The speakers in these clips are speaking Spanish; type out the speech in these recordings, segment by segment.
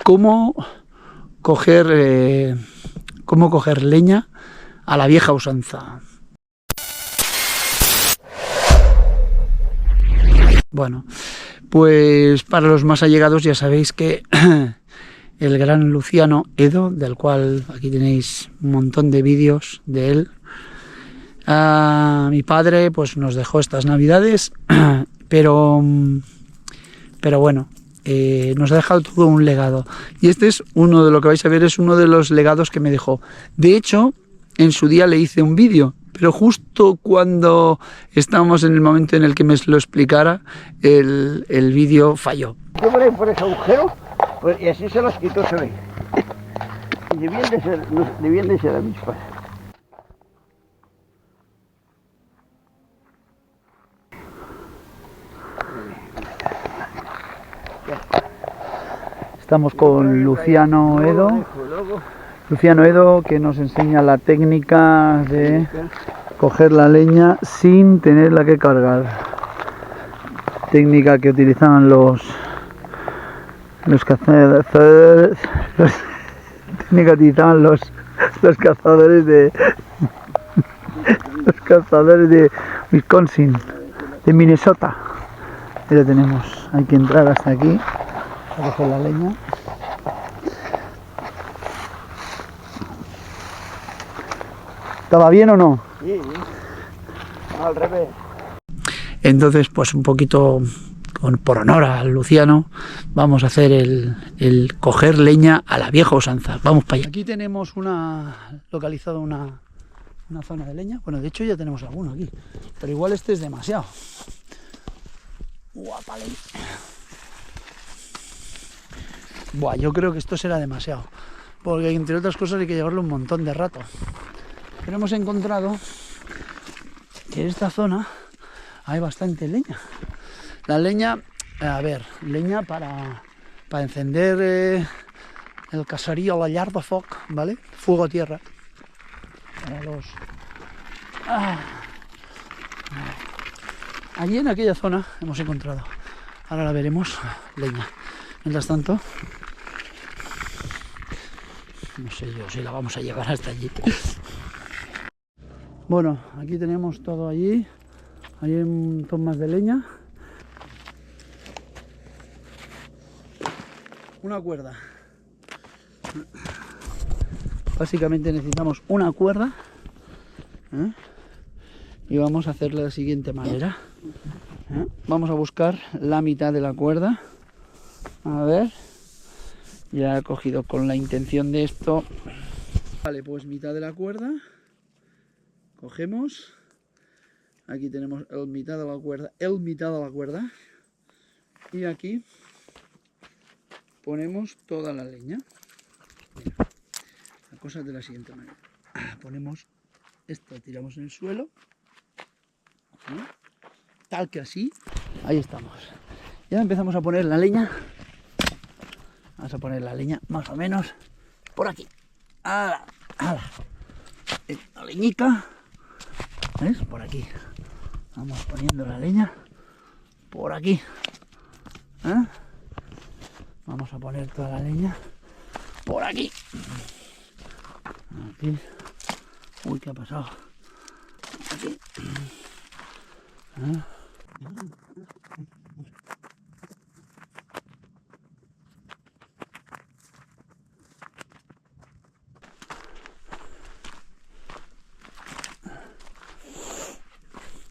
cómo coger leña a la vieja usanza. Bueno, pues para los más allegados ya sabéis que el gran Luciano Edo, del cual aquí tenéis un montón de vídeos de él, mi padre pues nos dejó estas navidades, pero bueno, nos ha dejado todo un legado. Y este es uno de lo que vais a ver, es uno de los legados que me dejó. De hecho, en su día le hice un vídeo, pero justo cuando estábamos en el momento en el que me lo explicara, el vídeo falló. Yo por ese agujero, pues, y así se los quitó, se ve. Y debían de ser avispas. Estamos con Luciano Edo. Luciano Edo, que nos enseña la técnica de coger la leña sin tenerla que cargar. Técnica que utilizaban los cazadores, técnica que utilizaban los cazadores de los cazadores de Wisconsin, de Minnesota. Ahí lo tenemos. Hay que entrar hasta aquí a coger la leña. ¿Estaba bien o no? Sí, al revés. Entonces, pues un poquito por honor al Luciano, vamos a hacer el coger leña a la vieja usanza. Vamos para allá. Aquí tenemos localizado una zona de leña. Bueno, de hecho ya tenemos alguno aquí, pero igual este es demasiado. Guapa leña. Buah, yo creo que esto será demasiado, porque entre otras cosas hay que llevarlo un montón de rato. Pero hemos encontrado que en esta zona hay bastante leña. La leña, a ver, leña para encender el caserío, la llar de foc, ¿vale? Fuego a tierra. Para los... Allí en aquella zona hemos encontrado, ahora la veremos, leña. Mientras tanto, no sé yo si la vamos a llevar hasta allí. Bueno, aquí tenemos todo allí. Hay un montón más de leña. Una cuerda. Básicamente necesitamos una cuerda, ¿eh? Y vamos a hacerlo de la siguiente manera, ¿eh? Vamos a buscar la mitad de la cuerda. A ver. Ya he cogido con la intención de esto. Vale, pues mitad de la cuerda. Cogemos. Aquí tenemos el mitad de la cuerda. Y aquí ponemos toda la leña. Mira, la cosa es de la siguiente manera. Ponemos esto, tiramos en el suelo, ¿no? Tal que así. Ahí estamos. Ya empezamos a poner la leña. Vamos a poner la leña más o menos por aquí. ¡Hala! ¡Hala! La leñica. ¿Ves? Por aquí. Vamos poniendo la leña por aquí. ¿Eh? Vamos a poner toda la leña por aquí. Aquí. Uy, ¿qué ha pasado? Aquí. ¿Eh?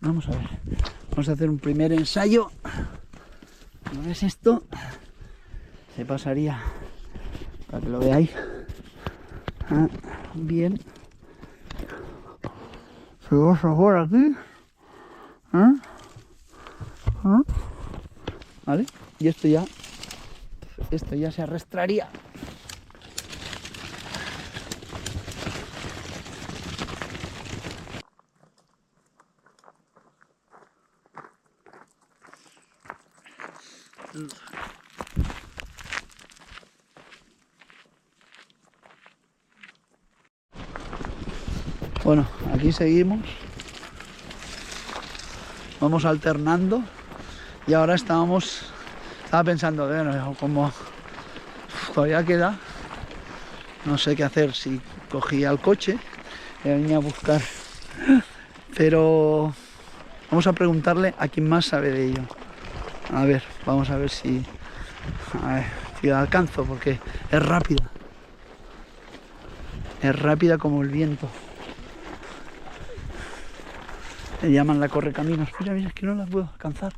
Vamos a ver. Vamos a hacer un primer ensayo. ¿No ves esto? Se pasaría para que lo veáis. Bien. Se pasa por aquí. ¿Vale? Y esto ya se arrastraría. Bueno, aquí seguimos. Vamos alternando. Y ahora estaba pensando, bueno, como todavía queda. No sé qué hacer, si cogía el coche y venía a buscar. Pero vamos a preguntarle a quien más sabe de ello. A ver, vamos a ver si la alcanzo, porque es rápida. Es rápida como el viento. Le llaman la correcaminos. Mira, mira, es que no la puedo alcanzar.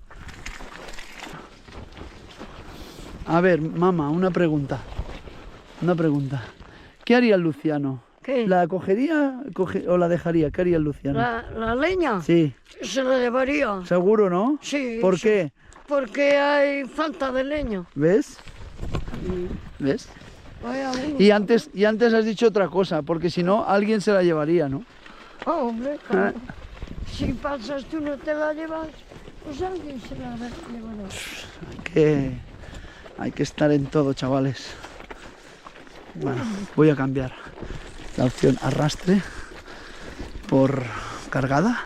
A ver, mamá, una pregunta. ¿Qué haría el Luciano? ¿Qué? ¿La cogería o la dejaría? ¿Qué haría el Luciano? ¿La leña? Sí, Se la llevaría. seguro, ¿no? Sí. ¿Por sí. qué? Porque hay falta de leña. ¿Ves? ¿Ves? Vaya uno. Y antes has dicho otra cosa, porque si no, alguien se la llevaría, ¿no? Oh, hombre, claro. Si pasas tú no te la llevas, pues alguien se la llevará. Hay que estar en todo, chavales. Bueno, voy a cambiar la opción arrastre por cargada.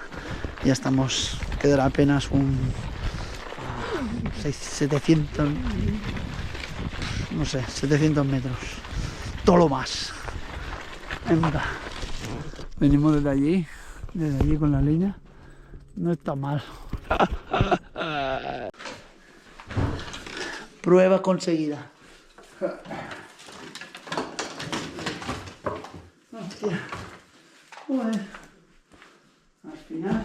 Ya estamos, quedará apenas un 700, no sé, 700 metros. Todo lo más. Venga. Venimos desde allí con la leña. No está mal. Prueba conseguida. Hostia. Joder. Al final.